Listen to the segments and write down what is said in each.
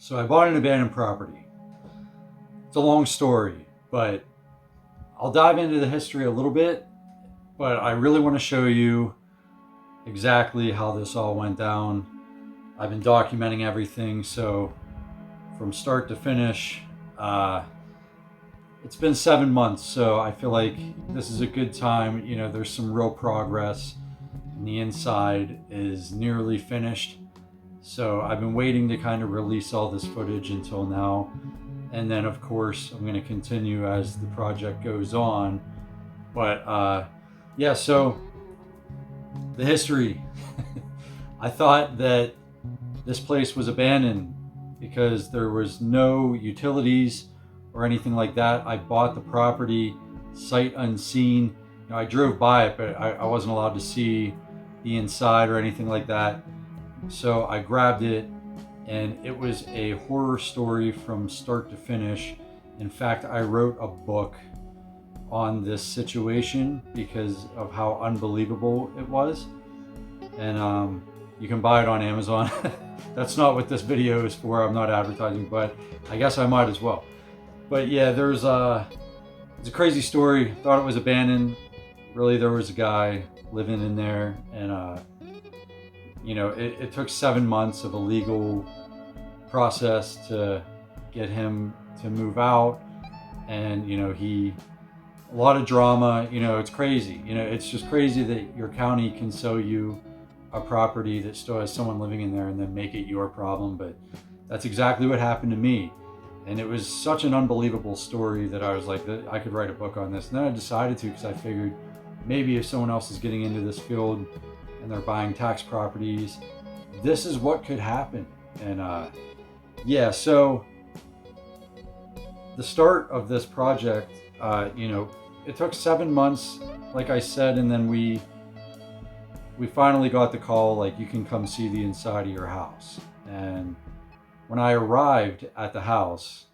So I bought an abandoned property. It's a long story, but I'll dive into the history a little bit. But I really want to show you exactly how this all went down. I've been documenting everything, so from start to finish, uh, it's been 7 months. So I feel like this is a good time. There's some real progress, and the inside is nearly finished. So I've been waiting to kind of release all this footage until now. And then, of course, I'm going to continue as the project goes on. But yeah, so the history. I thought that this place was abandoned because there was no utilities or anything like that. I bought the property sight unseen. I drove by it, but I wasn't allowed to see the inside or anything like that. So I grabbed it, and it was a horror story from start to finish. In fact, I wrote a book on this situation because of how unbelievable it was. And you can buy it on Amazon. That's not what this video is for. I'm not advertising, but I guess I might as well. But yeah, it's a crazy story. Thought it was abandoned. Really, there was a guy living in there, and it took 7 months of a legal process to get him to move out. And a lot of drama. It's crazy. It's just crazy that your county can sell you a property that still has someone living in there and then make it your problem. But that's exactly what happened to me. And it was such an unbelievable story that I was like, I could write a book on this. And then I decided to, because I figured maybe if someone else is getting into this field and they're buying tax properties, this is what could happen. And yeah, so the start of this project, it took 7 months, like I said, and then we finally got the call, like, you can come see the inside of your house. And when I arrived at the house,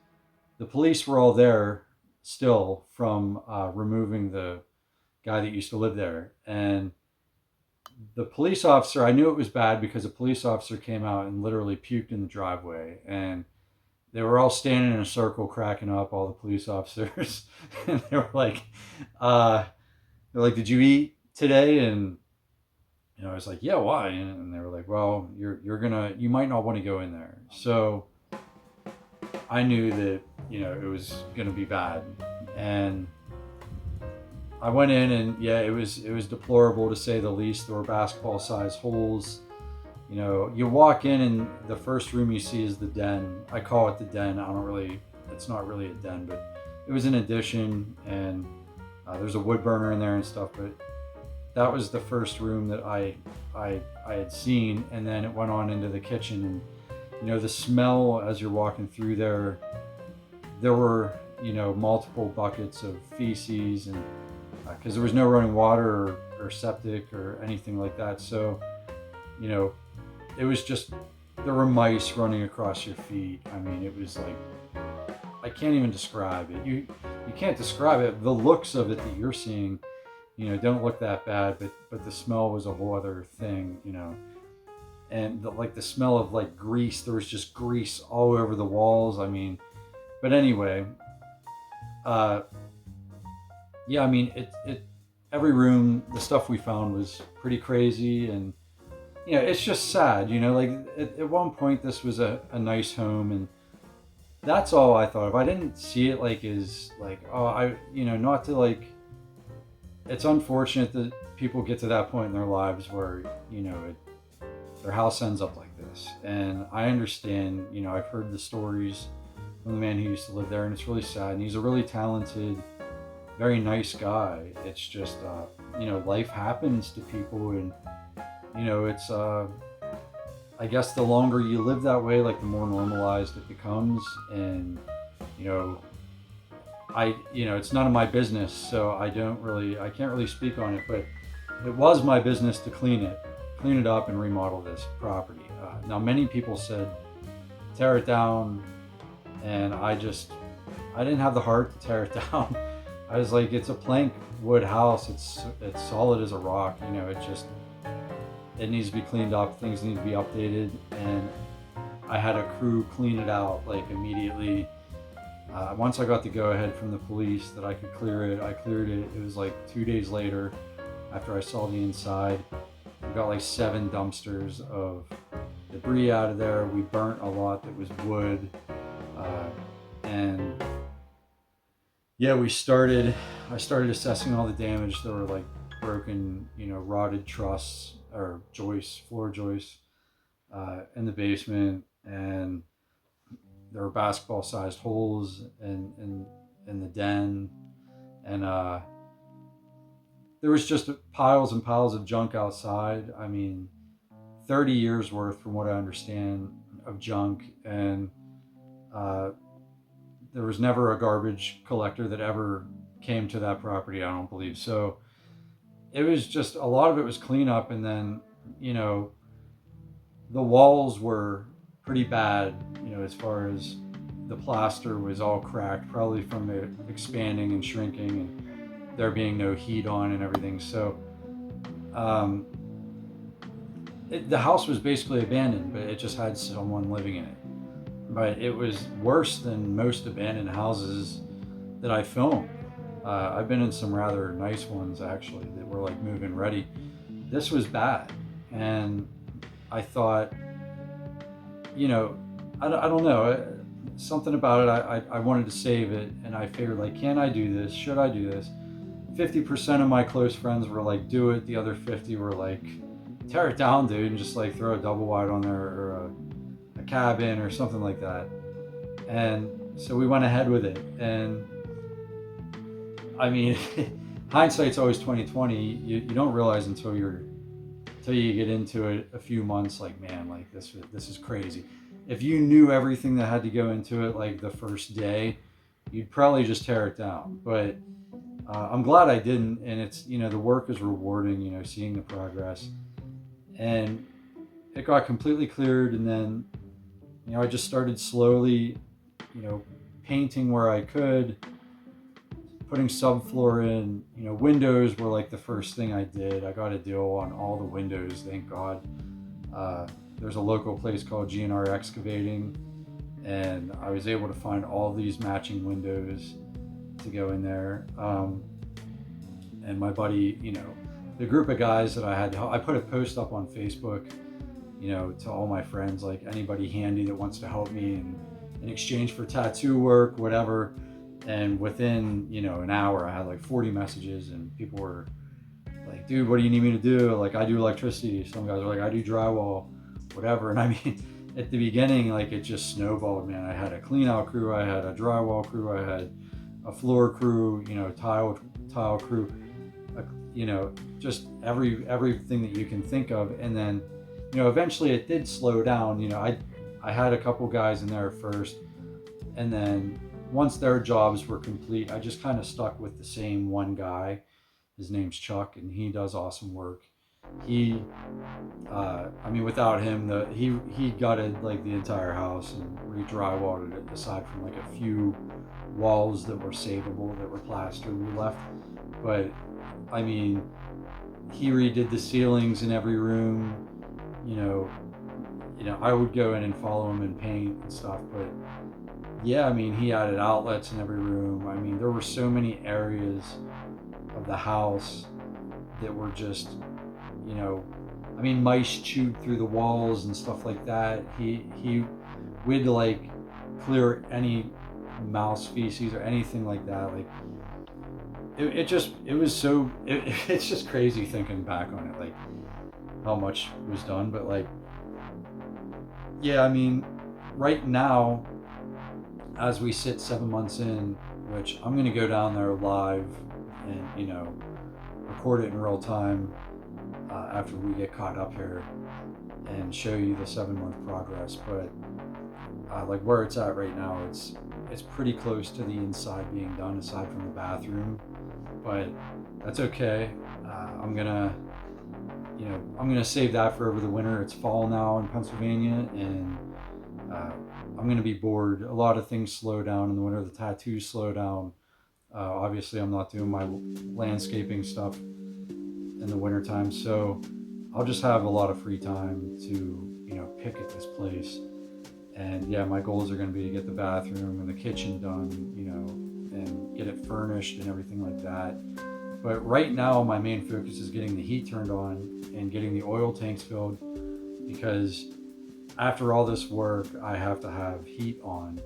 the police were all there still from removing the guy that used to live there. And the police officer, I knew it was bad because a police officer came out and literally puked in the driveway. And they were all standing in a circle cracking up, all the police officers. And they were like, did you eat today? And I was like, yeah, why? And they were like, well, you might not want to go in there. So I knew that, it was gonna be bad. And I went in, and yeah, it was deplorable, to say the least. There were basketball-sized holes. You walk in, and the first room you see is the den. I call it the den. It's not really a den, but it was an addition, and there's a wood burner in there and stuff. But that was the first room that I had seen, and then it went on into the kitchen. And the smell as you're walking through there were multiple buckets of feces, and because there was no running water or septic or anything like that. So it was just, there were mice running across your feet. I mean, it was like, I can't even describe it. You can't describe it. The looks of it that you're seeing don't look that bad, but the smell was a whole other thing. And the smell of like grease. There was just grease all over the walls. I mean, but anyway, yeah, I mean, every room, the stuff we found was pretty crazy. And it's just sad. Like at one point this was a nice home, and that's all I thought of. I didn't see it like as like, not to like, it's unfortunate that people get to that point in their lives where their house ends up like this. And I understand. I've heard the stories from the man who used to live there, and it's really sad. And he's a really talented, very nice guy. It's just life happens to people, and it's I guess the longer you live that way, like the more normalized it becomes. And it's none of my business, so I can't really speak on it. But it was my business to clean it up and remodel this property. Now, many people said tear it down, and I didn't have the heart to tear it down. I was like, it's a plank wood house. It's solid as a rock. It needs to be cleaned up. Things need to be updated. And I had a crew clean it out like immediately. Once I got the go ahead from the police that I could clear it, I cleared it. It was like 2 days later after I saw the inside. We got like 7 dumpsters of debris out of there. We burnt a lot that was wood. And yeah, I started assessing all the damage. There were like broken, rotted trusses or joists, floor joists in the basement. And there were basketball sized holes in the den. And there was just piles and piles of junk outside. I mean, 30 years worth, from what I understand, of junk. And uh, there was never a garbage collector that ever came to that property, I don't believe. So it was just a lot of it was cleanup. And then, you know, the walls were pretty bad, as far as the plaster was all cracked, probably from it expanding and shrinking and there being no heat on and everything. So um, the house was basically abandoned, but it just had someone living in it. But it was worse than most abandoned houses that I filmed. I've been in some rather nice ones actually that were like move-in ready. This was bad, and I thought, I don't know, something about it. I wanted to save it, and I figured like, can I do this? Should I do this? 50% of my close friends were like, do it. The other 50 were like, tear it down, dude, and just like throw a double wide on there or a cabin or something like that. And so we went ahead with it. And I mean, hindsight's always 2020. You don't realize until you get into it a few months, like, man, like this is crazy. If you knew everything that had to go into it like the first day, you'd probably just tear it down. But I'm glad I didn't. And it's, the work is rewarding, seeing the progress. And it got completely cleared. And then, I just started slowly, painting where I could, putting subfloor in. Windows were like the first thing I did. I got a deal on all the windows, thank God. There's a local place called GNR Excavating, and I was able to find all these matching windows to go in there. And my buddy, the group of guys that I had, I put a post up on Facebook, to all my friends, like anybody handy that wants to help me in exchange for tattoo work, whatever. And within, an hour, I had like 40 messages, and people were like, dude, what do you need me to do? Like, I do electricity. Some guys are like, I do drywall, whatever. And I mean, at the beginning, like, it just snowballed, man. I had a clean out crew, I had a drywall crew, I had a floor crew, tile crew, just everything that you can think of. And then, eventually it did slow down. I had a couple guys in there first, and then once their jobs were complete, I just kind of stuck with the same one guy. His name's Chuck, and he does awesome work. He, without him, he gutted like the entire house and re-drywalled it, aside from like a few walls that were savable, that were plastered we left. But I mean, he redid the ceilings in every room. I would go in and follow him and paint and stuff, but yeah, I mean, he added outlets in every room. I mean, there were so many areas of the house that were just, mice chewed through the walls and stuff like that. We'd like clear any mouse feces or anything like that. Like, it's just crazy thinking back on it, like how much was done. But like, yeah, I mean, right now, as we sit 7 months in, which I'm going to go down there live and, record it in real time after we get caught up here and show you the 7-month progress. But like where it's at right now, it's pretty close to the inside being done, aside from the bathroom. But that's okay. I'm gonna save that for over the winter. It's fall now in Pennsylvania, and I'm going to be bored. A lot of things slow down in the winter. The tattoos slow down. Obviously, I'm not doing my landscaping stuff in the wintertime, so I'll just have a lot of free time to, pick at this place. And yeah, my goals are going to be to get the bathroom and the kitchen done, and get it furnished and everything like that. But right now, my main focus is getting the heat turned on and getting the oil tanks filled, because after all this work, I have to have heat on.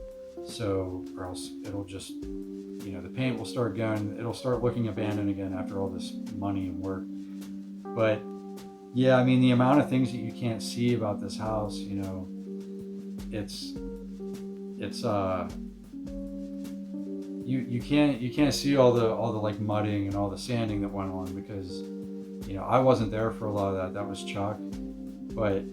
So, or else it'll just, the paint will start going, it'll start looking abandoned again after all this money and work. But yeah, I mean, the amount of things that you can't see about this house, it's you can't see all the like mudding and all the sanding that went on, because I wasn't there for a lot of that. That was Chuck. But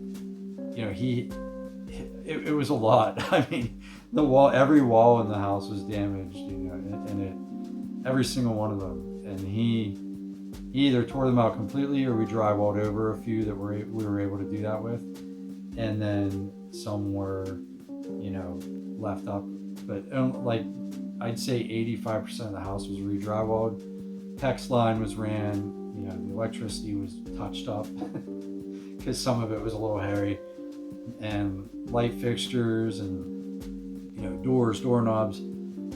it was a lot. I mean, every wall in the house was damaged, and every single one of them. And he either tore them out completely, or we drywalled over a few that we were able to do that with, and then some were, left up. But like, I'd say 85% of the house was re-drywalled. PEX line was ran. The electricity was touched up because some of it was a little hairy, and light fixtures and doors, doorknobs,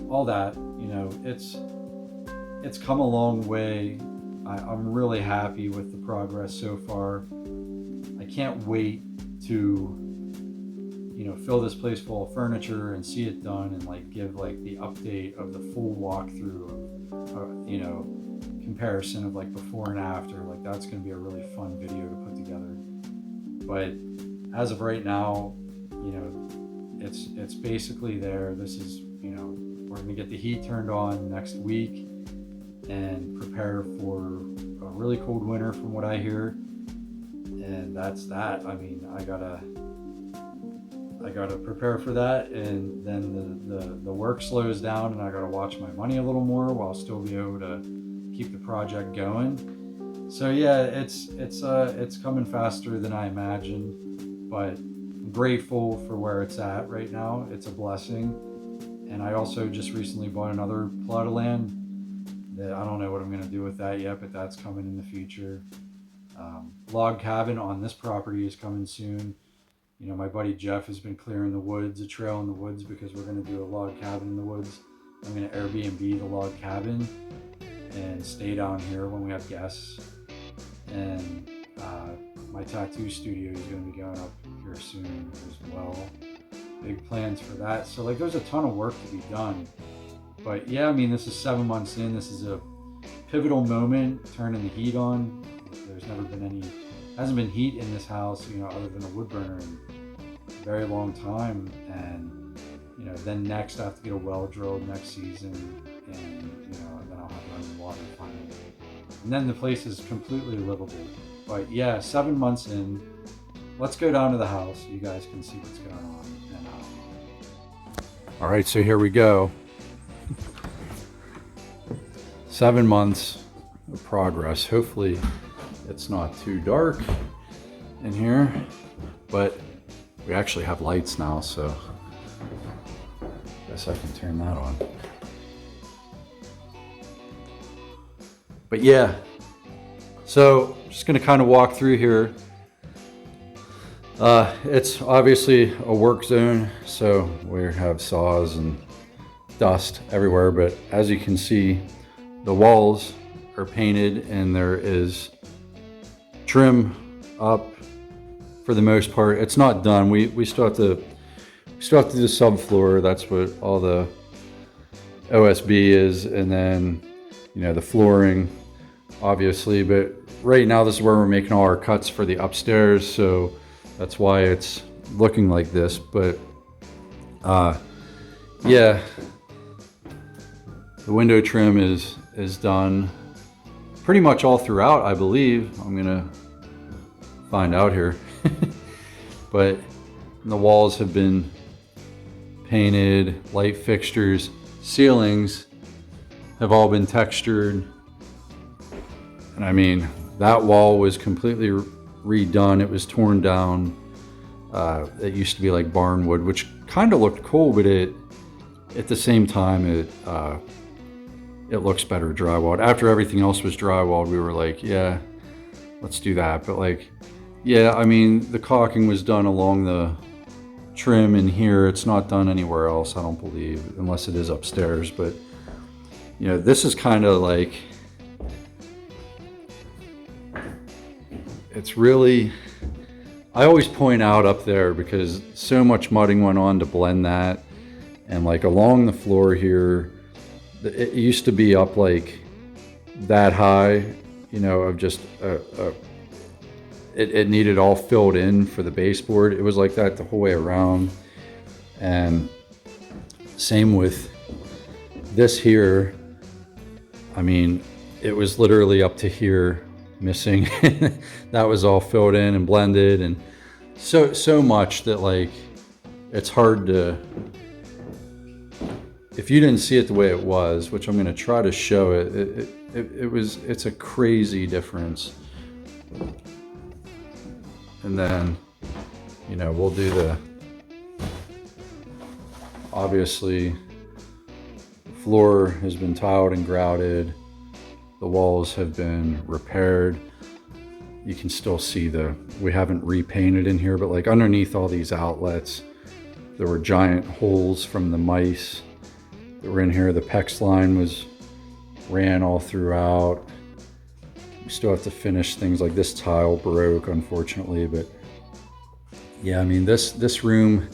all that. It's come a long way. I'm really happy with the progress so far. I can't wait to fill this place full of furniture and see it done, and like give like the update of the full walkthrough of comparison of like before and after. Like, that's going to be a really fun video to put together. But as of right now, it's basically there. This is, we're going to get the heat turned on next week and prepare for a really cold winter from what I hear. And that's that. I mean, I gotta prepare for that, and then the work slows down, and I gotta watch my money a little more while still be able to keep the project going. So yeah, it's coming faster than I imagined, but I'm grateful for where it's at right now. It's a blessing. And I also just recently bought another plot of land that I don't know what I'm going to do with that yet, but that's coming in the future. Log cabin on this property is coming soon. My buddy Jeff has been clearing the woods, a trail in the woods, because we're going to do a log cabin in the woods. I'm going to Airbnb the log cabin and stay down here when we have guests. And my tattoo studio is going to be going up here soon as well. Big plans for that. So like, there's a ton of work to be done. But yeah, I mean, this is 7 months in. This is a pivotal moment, turning the heat on. There's never been hasn't been heat in this house, other than a wood burner, in a very long time. And, then next I have to get a well drilled next season, and, then I'll have running water finally. And then the place is completely livable. But yeah, 7 months in. Let's go down to the house so you guys can see what's going on. And, all right, so here we go. 7 months of progress. Hopefully it's not too dark in here, but we actually have lights now, so I guess I can turn that on. But yeah, so just gonna kind of walk through here. It's obviously a work zone, so we have saws and dust everywhere, but as you can see, the walls are painted and there is trim up for the most part. It's not done. We still have to do the subfloor. That's what all the OSB is, and then the flooring, obviously. But right now, this is where we're making all our cuts for the upstairs, so that's why it's looking like this. But yeah, the window trim is done pretty much all throughout, I believe. I'm gonna find out here. But the walls have been painted, light fixtures, ceilings have all been textured. And I mean, that wall was completely redone. It was torn down. It used to be like barn wood, which kind of looked cool, but at the same time, it looks better drywalled. After everything else was drywalled, we were like, yeah, let's do that. But like, yeah, I mean, the caulking was done along trim in here. It's not done anywhere else, I don't believe, unless it is upstairs. But you know, this is kind of like, it's really, I always point out up there because so much mudding went on to blend that. And like along the floor here, it used to be up like that high, you know, of just it needed all filled in for the baseboard. It was like that the whole way around. And same with this here. I mean, it was literally up to here missing. That was all filled in and blended, and so much that like it's hard to, if you didn't see it the way it was, which I'm going to try to show it, it's a crazy difference. And then, you know, we'll do the, obviously the floor has been tiled and grouted. The walls have been repaired. You can still see we haven't repainted in here, but like underneath all these outlets, there were giant holes from the mice that were in here. The PEX line ran all throughout. We still have to finish things like this tile broke, unfortunately, but yeah, I mean, this room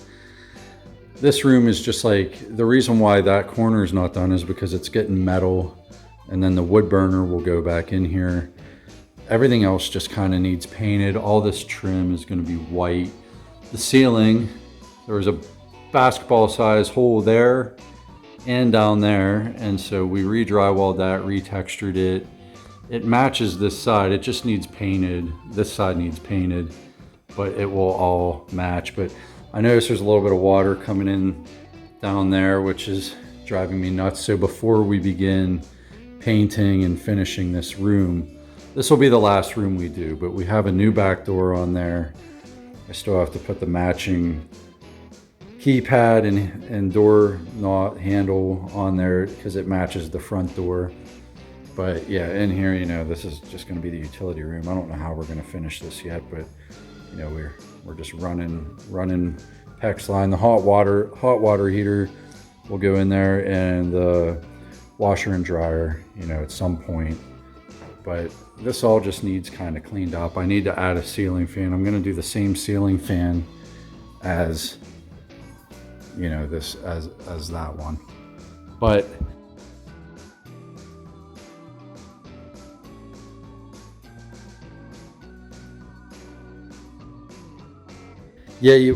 is just like, the reason why that corner is not done is because it's getting metal, and then the wood burner will go back in here. Everything else just kind of needs painted. All this trim is going to be white. The ceiling, there was a basketball size hole there and down there, and so we re-drywalled that, retextured it. It matches this side, it just needs painted. This side needs painted, but it will all match. But I notice there's a little bit of water coming in down there, which is driving me nuts. So before we begin painting and finishing this room, this will be the last room we do, but we have a new back door on there. I still have to put the matching keypad and door knot handle on there because it matches the front door. But yeah, in here, you know, this is just going to be the utility room. I don't know how we're going to finish this yet, but you know, we're just running PEX line. The hot water heater will go in there, and the washer and dryer, you know, at some point. But this all just needs kind of cleaned up. I need to add a ceiling fan. I'm going to do the same ceiling fan as, you know, this as that one. But yeah,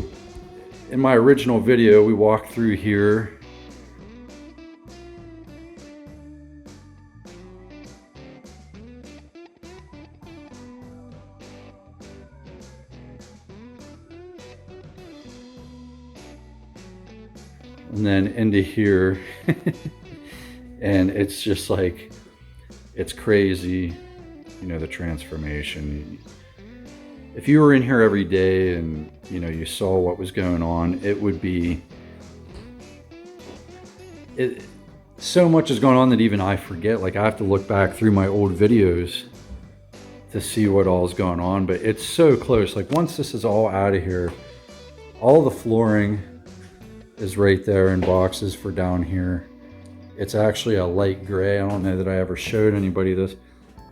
in my original video, we walked through here. And then into here. And it's just like, it's crazy, you know, the transformation. If you were in here every day and, you know, you saw what was going on, it would be, so much is going on that even I forget. Like, I have to look back through my old videos to see what all is going on, but it's so close. Like, once this is all out of here, all the flooring is right there in boxes for down here. It's actually a light gray. I don't know that I ever showed anybody this,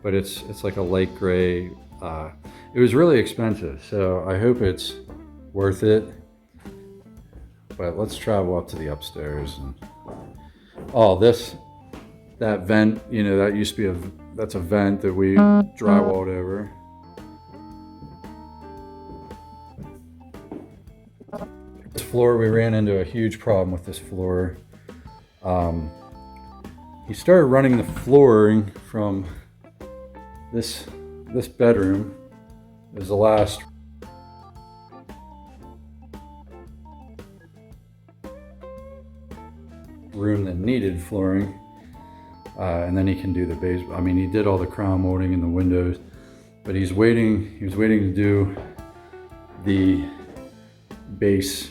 but it's like a light gray. It was really expensive, so I hope it's worth it. But let's travel up to the upstairs. And oh, that vent, you know, that used to be that's a vent that we drywalled over. This floor, we ran into a huge problem with this floor. He started running the flooring from this bedroom. It was the last room that needed flooring, and then he can do the base. I mean, he did all the crown molding in the windows, but he was waiting to do the base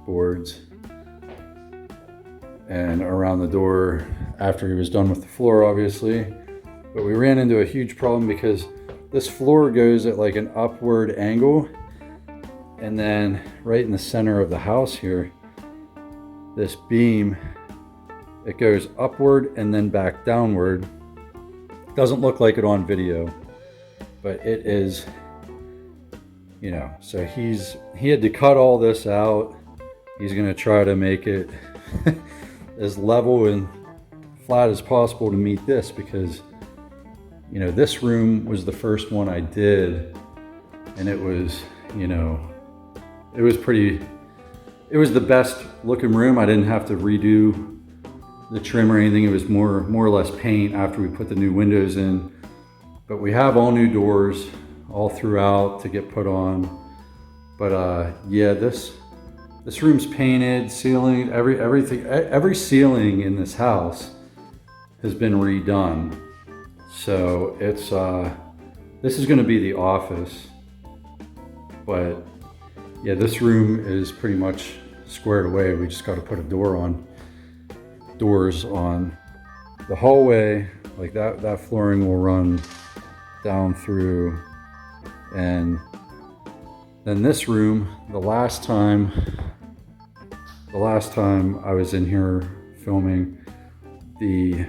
boards and around the door after he was done with the floor, obviously. But we ran into a huge problem because this floor goes at like an upward angle, And then right in the center of the house here, this beam, it goes upward and then back downward. Doesn't look like it on video, but it is, you know, so he had to cut all this out. He's gonna try to make it as level and flat as possible to meet this, because, you know, this room was the first one I did, and it was, you know, it was the best looking room. I didn't have to redo the trim or anything. It was more or less paint after we put the new windows in. But we have all new doors all throughout to get put on. But yeah, this room's painted, ceiling, everything, every ceiling in this house has been redone. So it's this is going to be the office. But yeah, this room is pretty much squared away. We just got to put doors on the hallway. Like that flooring will run down through. And then this room, the last time I was in here filming, the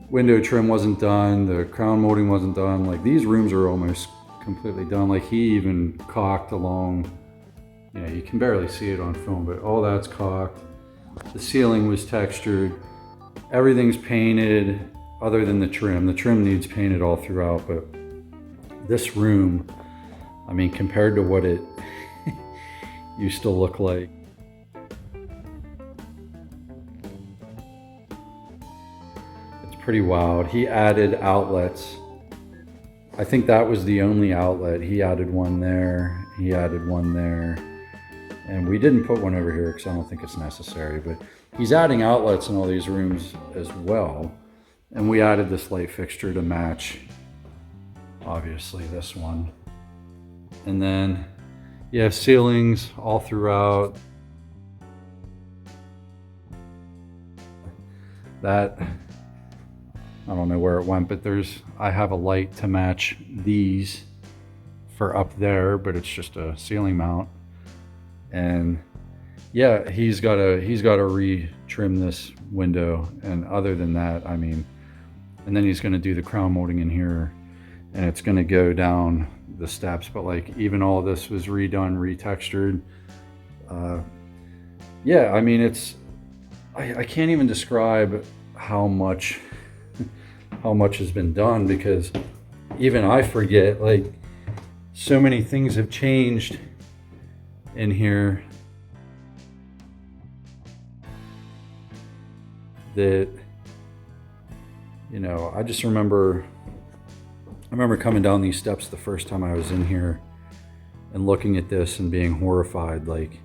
window trim wasn't done, the crown molding wasn't done. Like, these rooms are almost completely done. Like, he even caulked along, you know, you can barely see it on film, but all that's caulked. The ceiling was textured. Everything's painted other than the trim. The trim needs painted all throughout, but this room, I mean, compared to what it used to look like, it's pretty wild. He added outlets. I think that was the only outlet. He added one there. He added one there. And we didn't put one over here because I don't think it's necessary, but he's adding outlets in all these rooms as well. And we added this light fixture to match, obviously, this one. And then, yeah, ceilings all throughout. That, I don't know where it went, but I have a light to match these for up there, but it's just a ceiling mount. And yeah, he's got to re-trim this window. And other than that, I mean, and then he's going to do the crown molding in here, and it's going to go down the steps. But like, even all this was redone, retextured. Yeah, I mean, I can't even describe how much has been done, because even I forget, like, so many things have changed in here that, you know, I just remember coming down these steps the first time I was in here and looking at this and being horrified, like,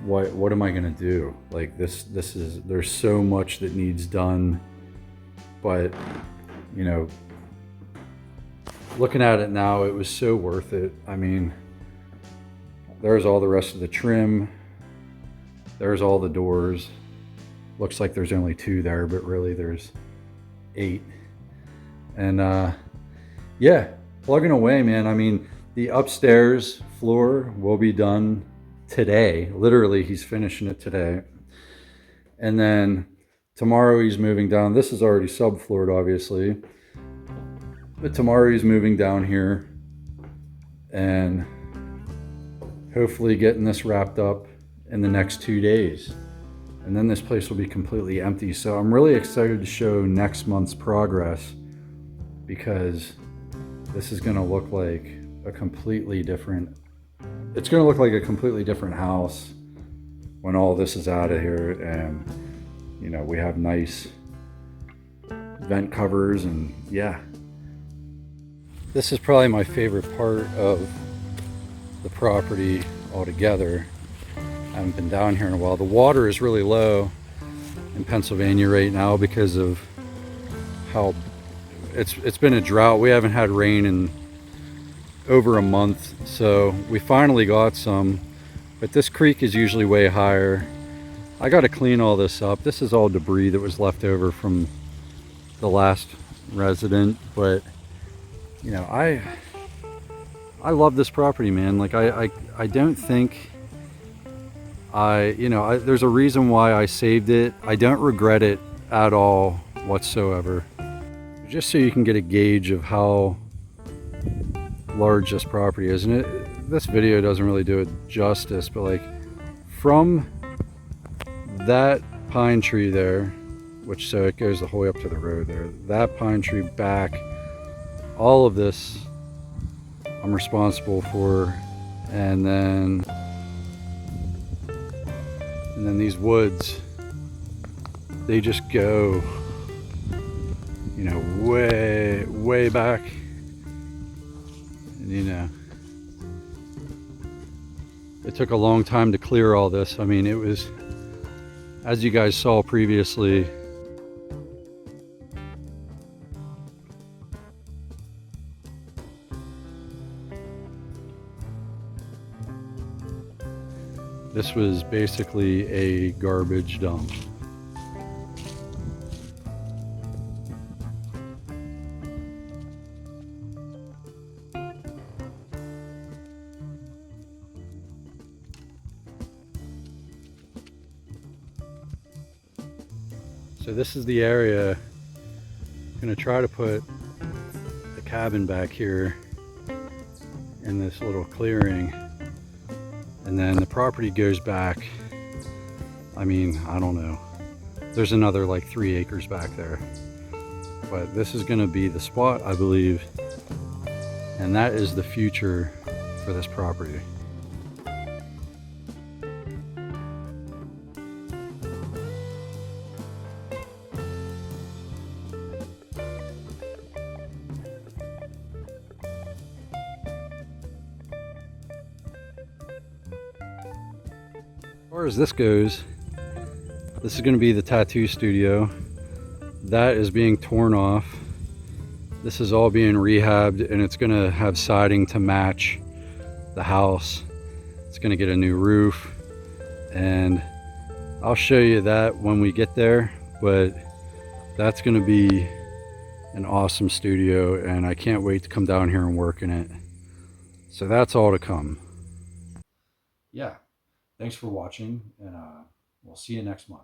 what am I gonna do? Like, this is, there's so much that needs done. But, you know, looking at it now, it was so worth it. I mean, there's all the rest of the trim, there's all the doors. Looks like there's only 2 there, but really there's 8. And yeah, plugging away, man. I mean, the upstairs floor will be done today. Literally, he's finishing it today. And then tomorrow he's moving down. This is already subfloored, obviously, but tomorrow he's moving down here and hopefully getting this wrapped up in the next 2 days. And then this place will be completely empty. So I'm really excited to show next month's progress, because this is going to look like a completely different, it's going to look like a completely different house when all this is out of here. And, you know, we have nice vent covers, and yeah. This is probably my favorite part of the property altogether. I haven't been down here in a while. The water is really low in Pennsylvania right now because of how it's been a drought. We haven't had rain in over a month, so we finally got some, but this creek is usually way higher. I got to clean all this up. This is all debris that was left over from the last resident, but you know, I love this property, man. Like I don't think there's a reason why I saved it. I don't regret it at all whatsoever. Just so you can get a gauge of how large this property is. And this video doesn't really do it justice, but like from that pine tree there, which so it goes the whole way up to the road there, that pine tree back, all of this I'm responsible for, and then these woods, they just go, you know, way back. And you know, it took a long time to clear all this. I mean, it was, as you guys saw previously, this was basically a garbage dump. So this is the area. I'm gonna try to put the cabin back here in this little clearing, and then the property goes back, I mean, I don't know, there's another like 3 acres back there, but this is gonna be the spot, I believe, and that is the future for this property. As far as this goes, this is going to be the tattoo studio. That is being torn off. This is all being rehabbed, and it's going to have siding to match the house. It's going to get a new roof, and I'll show you that when we get there, but that's going to be an awesome studio, and I can't wait to come down here and work in it. So that's all to come. Yeah. Thanks for watching, and we'll see you next month.